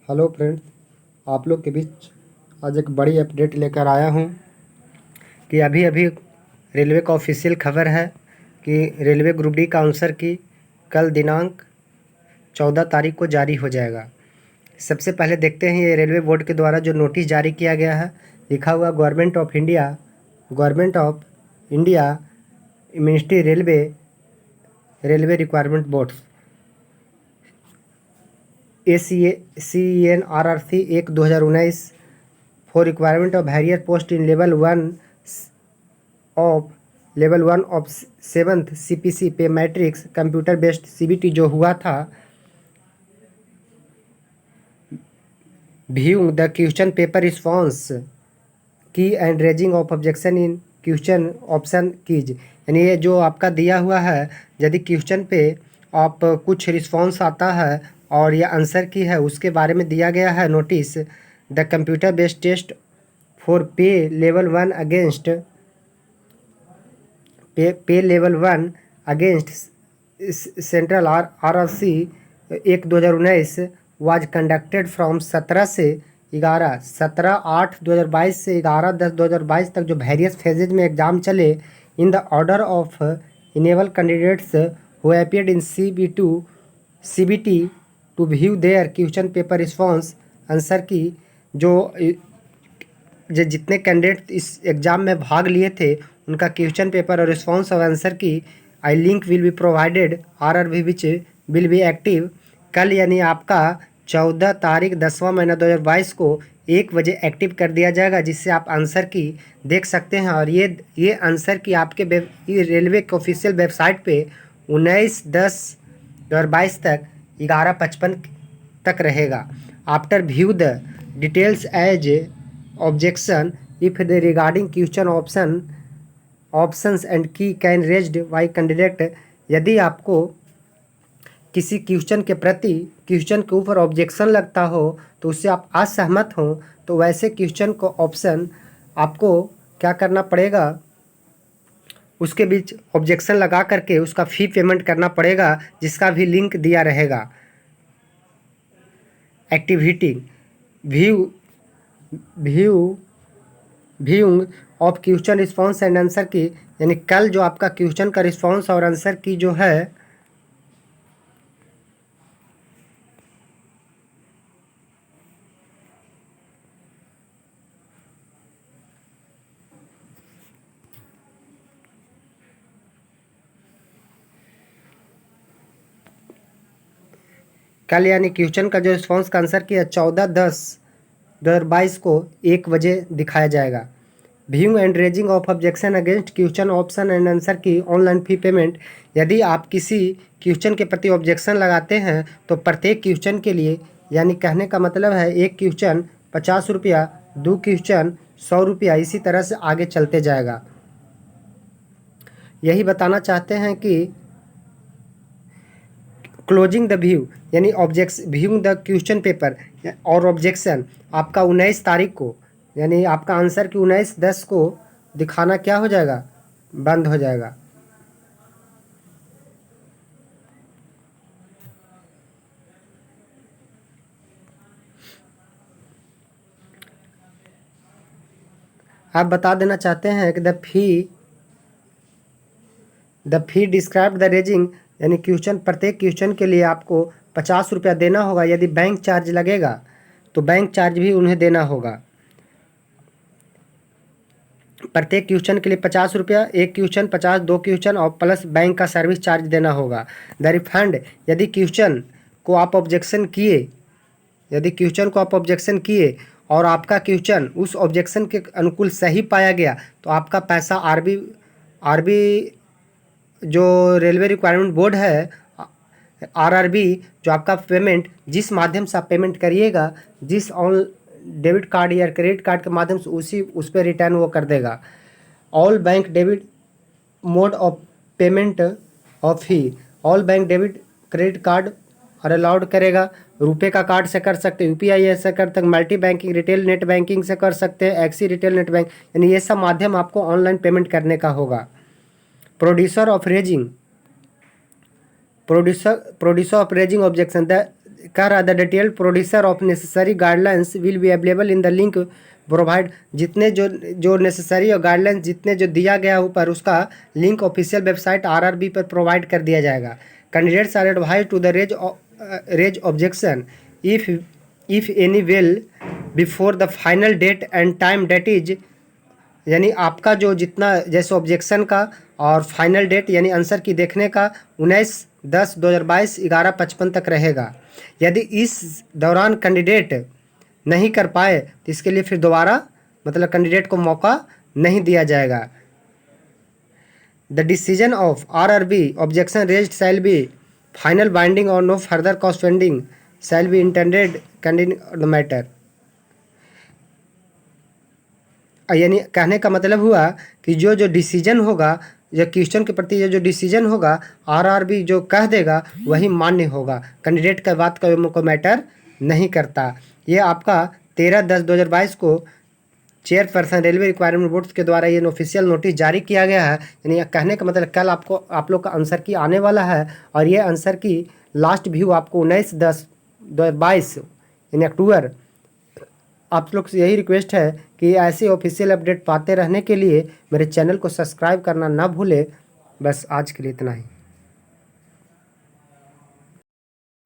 Hello friends, आप लोग के बीच आज एक बड़ी अपडेट लेकर आया हूँ कि अभी अभी रेलवे का ऑफिशियल खबर है कि रेलवे ग्रुप डी का आंसर की कल दिनांक 14 तारीख को जारी हो जाएगा। सबसे पहले देखते हैं ये रेलवे बोर्ड के द्वारा जो नोटिस जारी किया गया है, लिखा हुआ government of India ministry railway requirement board ACNRRC 1/2019 for requirement of Harrier post in level one of 7th CPC पे मैट्रिक्स कंप्यूटर बेस्ड CBT जो हुआ था। Viewing the question paper response की and raising of objection in question option keys, यानी ये जो आपका दिया हुआ है, यदि क्वेश्चन पे आप कुछ रिस्पॉन्स आता है और ये आंसर की है, उसके बारे में दिया गया है notice. The computer based test for pay level one against central RRC 1/2019 was conducted from 17/8/2022 से 11/10/2022 तक जो वेरियस फेजेज में एग्जाम चले in the order of enable candidates who appeared in CBT to view their question paper response answer key. जो जितने candidate इस exam में भाग लिए थे उनका क्वेश्चन पेपर और रिस्पॉन्स और आंसर की आई link will be provided RRB which will be active. कल यानी आपका 14 तारीख 10वां महीना 2022 को 1 बजे एक्टिव कर दिया जाएगा, जिससे आप आंसर की देख सकते हैं। और ये आंसर की आपके रेलवे के ऑफिशियल वेबसाइट पे 19/10/2022 तक 11:55 तक रहेगा। After view the details as objection if the regarding question options and key can raised by candidate, यदि आपको किसी क्वेश्चन के ऊपर ऑब्जेक्शन लगता हो तो उससे आप असहमत हो, तो वैसे क्वेश्चन को ऑप्शन आपको क्या करना पड़ेगा, उसके बीच ऑब्जेक्शन लगा करके उसका फ़ी पेमेंट करना पड़ेगा, जिसका भी लिंक दिया रहेगा। Activity viewing of question response and answer की, यानी कल जो आपका क्वेश्चन का रिस्पॉन्स और आंसर की जो है कल यानी क्वेश्चन का जो रिस्पॉन्स का आंसर किया 14/10/2022 को 1 बजे दिखाया जाएगा। Viewing and raising of objection against question option and answer की ऑनलाइन फ़ी पेमेंट, यदि आप किसी क्वेश्चन के प्रति ऑब्जेक्शन लगाते हैं तो प्रत्येक क्वेश्चन के लिए, यानी कहने का मतलब है एक क्वेश्चन 50 रुपया, 2 क्वेश्चन 100 रुपया, इसी तरह से आगे चलते जाएगा। यही बताना चाहते हैं कि क्लोजिंग द व्यू यानी व्यूइंग द क्वेश्चन पेपर और ऑब्जेक्शन आपका 19 तारीख को, यानी आपका आंसर की 19/10 को दिखाना क्या हो जाएगा, बंद हो जाएगा। आप बता देना चाहते हैं कि the fee describe the raising, यानी प्रत्येक क्वेश्चन के लिए आपको 50 रुपया देना होगा। यदि बैंक चार्ज लगेगा तो बैंक चार्ज भी उन्हें देना होगा। प्रत्येक क्वेश्चन के लिए 50 रुपया, एक क्वेश्चन 50, 2 क्वेश्चन और प्लस बैंक का सर्विस चार्ज देना होगा। द रिफंड, यदि क्वेश्चन को आप ऑब्जेक्शन किए और आपका क्वेश्चन उस ऑब्जेक्शन के अनुकूल सही पाया गया तो आपका पैसा आरबी जो रेलवे रिक्वायरमेंट बोर्ड है RRB, जो आपका पेमेंट जिस माध्यम से आप पेमेंट करिएगा, जिस डेबिट कार्ड या क्रेडिट कार्ड के माध्यम से उस पर रिटर्न वो कर देगा। All bank debit mode of payment of fee, all bank debit credit card और अलाउड करेगा। रुपए का कार्ड से कर सकते हैं, UPI ऐसे कर सकते हैं, multi banking retail net banking से कर सकते हैं, एक्सी रिटेल नेट बैंक, यानी ये सब माध्यम आपको ऑनलाइन पेमेंट करने का होगा। प्रोड्यूसर ऑफ रेजिंग ऑब्जेक्शन, कह रहा the detailed producer of necessary guidelines will be available in the link provide. जितने जो नेसेसरी और गाइडलाइंस जितने जो दिया गया ऊपर उसका लिंक ऑफिशियल वेबसाइट आरआरबी पर प्रोवाइड कर दिया जाएगा। Candidates are advise to the raise objection if any will before the final date and time date is, यानी आपका जो जितना जैसे ऑब्जेक्शन का और फाइनल डेट यानी आंसर की देखने का 19/10/2022 11:55 तक रहेगा। यदि इस दौरान कैंडिडेट नहीं कर पाए तो इसके लिए फिर दोबारा मतलब कैंडिडेट को मौका नहीं दिया जाएगा। The decision of RRB objection raised shall be final binding और no further cost pending shall be intended candidate the matter. यानी कहने का मतलब हुआ कि जो डिसीजन होगा या क्वेश्चन के प्रति ये जो डिसीजन होगा आरआरबी जो कह देगा वही मान्य होगा, कैंडिडेट का बात को मैटर नहीं करता। ये आपका 13/10/2022 को चेयरपर्सन रेलवे रिक्वायरमेंट बोर्ड के द्वारा ये ऑफिशियल नोटिस जारी किया गया है। यानी कहने का मतलब कल आप लोग का आंसर की आने वाला है और ये आंसर की लास्ट व्यू आपको 19/10/2022 यानी अक्टूबर। आप लोग से यही रिक्वेस्ट है कि ऐसे ऑफिशियल अपडेट पाते रहने के लिए मेरे चैनल को सब्सक्राइब करना ना भूलें। बस आज के लिए इतना ही।